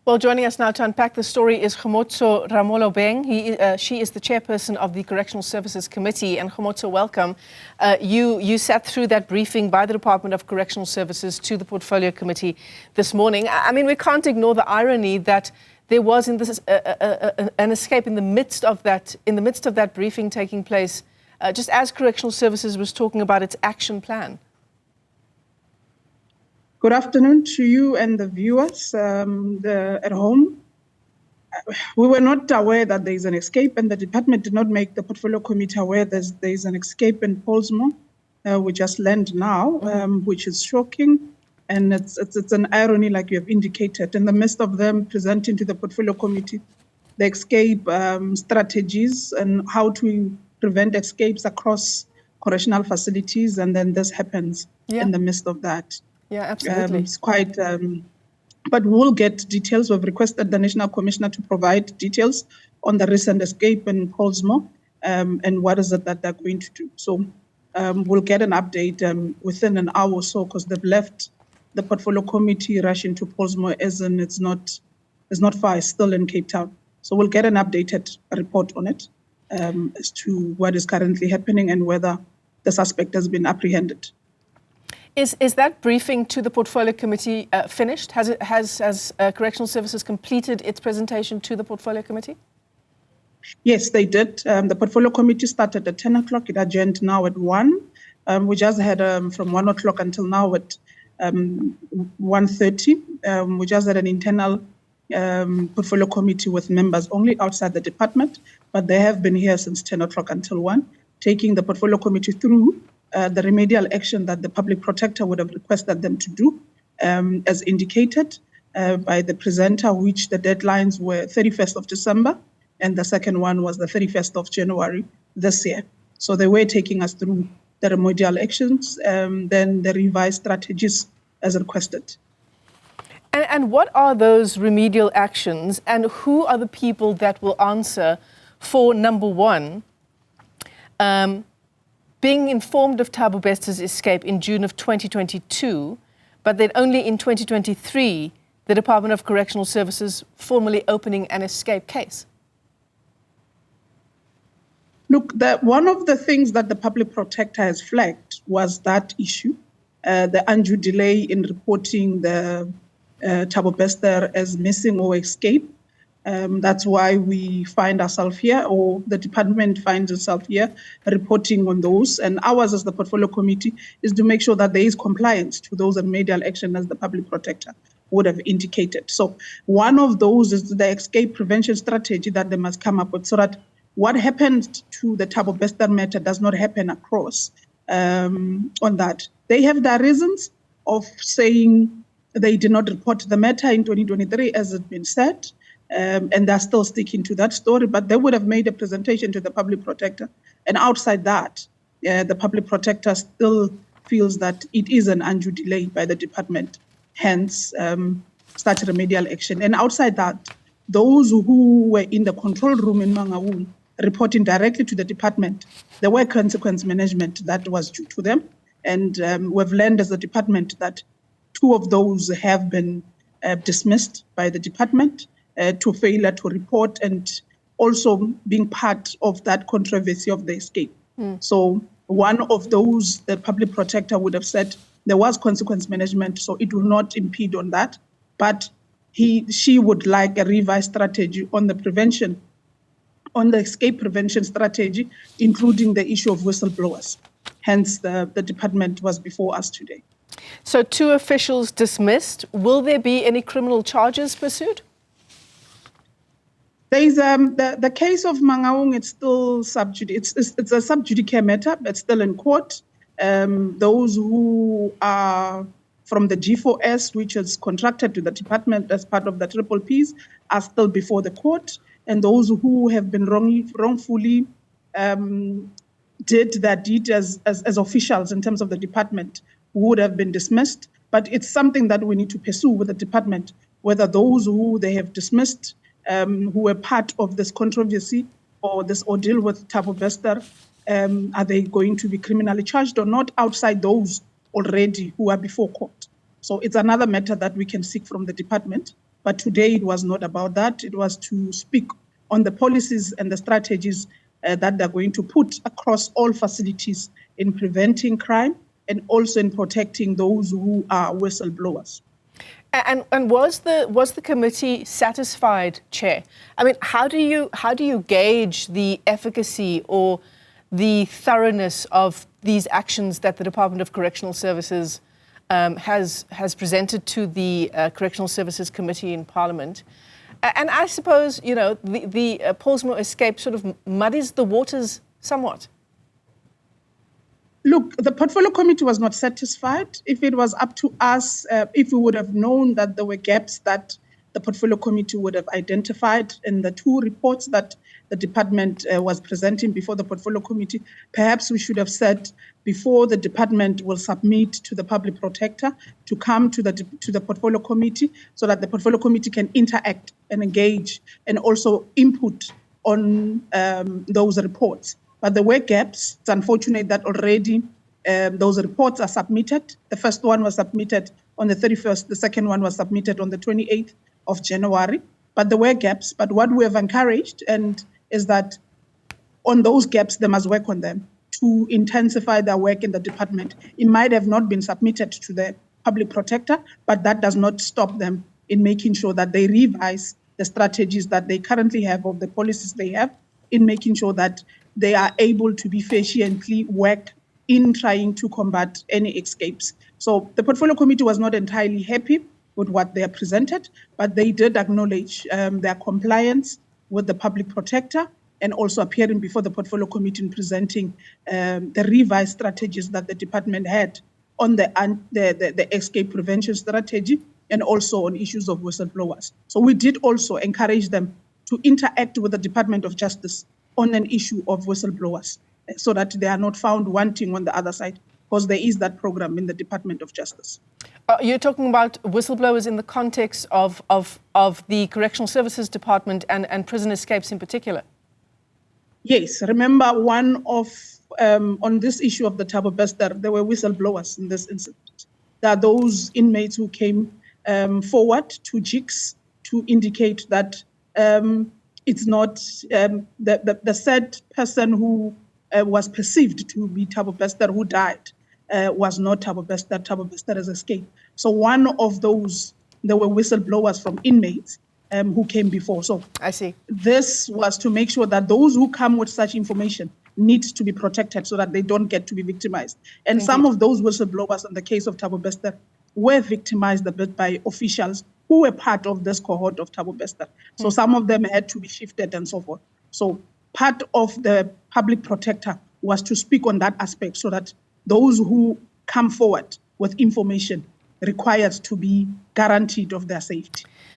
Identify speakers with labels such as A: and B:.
A: Well, joining us now to unpack the story is Kgomotso Ramolobeng. She is the chairperson of the Correctional Services Committee. And Kgomotso, welcome. You sat through that briefing by the Department of Correctional Services to the Portfolio Committee this morning. I mean, we can't ignore the irony that there was an escape in the midst of that briefing taking place, just as Correctional Services was talking about its action plan.
B: Good afternoon to you and the viewers at home. We were not aware that there is an escape, and the department did not make the Portfolio Committee aware that there is an escape in Pollsmoor. We just learned now, which is shocking, and it's an irony, like you have indicated. In the midst of them presenting to the Portfolio Committee the escape strategies and how to prevent escapes across correctional facilities, and then this happens in the midst of that.
A: Yeah, absolutely.
B: It's quite, but we'll get details. We've requested the National Commissioner to provide details on the recent escape in Pollsmoor and what is it that they're going to do. So we'll get an update within an hour or so, because they've left the Portfolio Committee rushing to Pollsmoor, as in it's not far, it's still in Cape Town. So we'll get an updated report on it as to what is currently happening and whether the suspect has been apprehended.
A: Is that briefing to the Portfolio Committee finished? Has Correctional Services completed its presentation to the Portfolio Committee?
B: Yes, they did. The Portfolio Committee started at 10 o'clock. It adjourned now at 1. We just had from 1 o'clock until now at 1:30. We just had an internal Portfolio Committee with members only outside the department, but they have been here since 10 o'clock until 1, taking the Portfolio Committee through the remedial action that the public protector would have requested them to do, as indicated by the presenter, which the deadlines were 31st of December, and the second one was the 31st of January this year. So they were taking us through the remedial actions, then the revised strategies as requested.
A: And what are those remedial actions, and who are the people that will answer for, number one, being informed of Thabo Bester's escape in June of 2022, but then only in 2023, the Department of Correctional Services formally opening an escape case?
B: Look, one of the things that the public protector has flagged was that issue, the undue delay in reporting the Thabo Bester as missing or escape. That's why we find ourselves here, or the department finds itself here, reporting on those. And ours as the Portfolio Committee is to make sure that there is compliance to those remedial action as the public protector would have indicated. So one of those is the escape prevention strategy that they must come up with, so that what happened to the Thabo Bester matter does not happen across on that. They have their reasons of saying they did not report the matter in 2023, as it's been said. And they're still sticking to that story, but they would have made a presentation to the public protector. And outside that, the public protector still feels that it is an undue delay by the department, hence start remedial action. And outside that, those who were in the control room in Mangaung reporting directly to the department, there were consequence management that was due to them. And we've learned as a department that 2 of those have been dismissed by the department to failure to report, and also being part of that controversy of the escape. So one of those, the public protector would have said there was consequence management, so it will not impede on that. But she would like a revised strategy on the prevention, on the escape prevention strategy, including the issue of whistleblowers. Hence, the department was before us today.
A: So 2 officials dismissed. Will there be any criminal charges pursued?
B: There is the case of Mangaung. It's still it's a sub judice matter. It's still in court. Those who are from the G4S, which is contracted to the department as part of the Triple Ps, are still before the court. And those who have been wrongfully did that deed as officials in terms of the department would have been dismissed. But it's something that we need to pursue with the department, whether those who they have dismissed, who were part of this controversy or this ordeal with Thabo Bester, are they going to be criminally charged or not, outside those already who are before court? So it's another matter that we can seek from the department, But today it was not about that. It was to speak on the policies and the strategies that they're going to put across all facilities in preventing crime and also in protecting those who are whistleblowers.
A: And was the committee satisfied, Chair? I mean, how do you gauge the efficacy or the thoroughness of these actions that the Department of Correctional Services has presented to the Correctional Services Committee in Parliament? And I suppose, you know, the Pollsmoor escape sort of muddies the waters somewhat.
B: Look, the Portfolio Committee was not satisfied. If it was up to us, if we would have known that there were gaps that the Portfolio Committee would have identified in the two reports that the department was presenting before the Portfolio Committee, perhaps we should have said before the department will submit to the Public Protector to come to the Portfolio Committee so that the Portfolio Committee can interact and engage and also input on those reports. But there were gaps. It's unfortunate that already those reports are submitted. The first one was submitted on the 31st. The second one was submitted on the 28th of January. But there were gaps. But what we have encouraged is that on those gaps, they must work on them to intensify their work in the department. It might have not been submitted to the Public Protector, but that does not stop them in making sure that they revise the strategies that they currently have or the policies they have in making sure that they are able to be efficiently work in trying to combat any escapes. So the Portfolio Committee was not entirely happy with what they have presented, but they did acknowledge their compliance with the Public Protector and also appearing before the Portfolio Committee in presenting the revised strategies that the department had on the escape prevention strategy and also on issues of whistleblowers. So we did also encourage them to interact with the Department of Justice on an issue of whistleblowers so that they are not found wanting on the other side, because there is that program in the Department of Justice.
A: You're talking about whistleblowers in the context of the Correctional Services Department and prison escapes in particular?
B: Yes. Remember, on this issue of the Thabo Bester, there were whistleblowers in this incident. There are those inmates who came forward to JICS to indicate that it's not the said person who was perceived to be Thabo Bester who died was not Thabo Bester. Thabo Bester has escaped. So one of those, there were whistleblowers from inmates who came before. So
A: I see.
B: This was to make sure that those who come with such information need to be protected so that they don't get to be victimized. And some of those whistleblowers in the case of Thabo Bester were victimized a bit by officials who were part of this cohort of Thabo Bester. So some of them had to be shifted and so forth. So part of the Public Protector was to speak on that aspect so that those who come forward with information required to be guaranteed of their safety.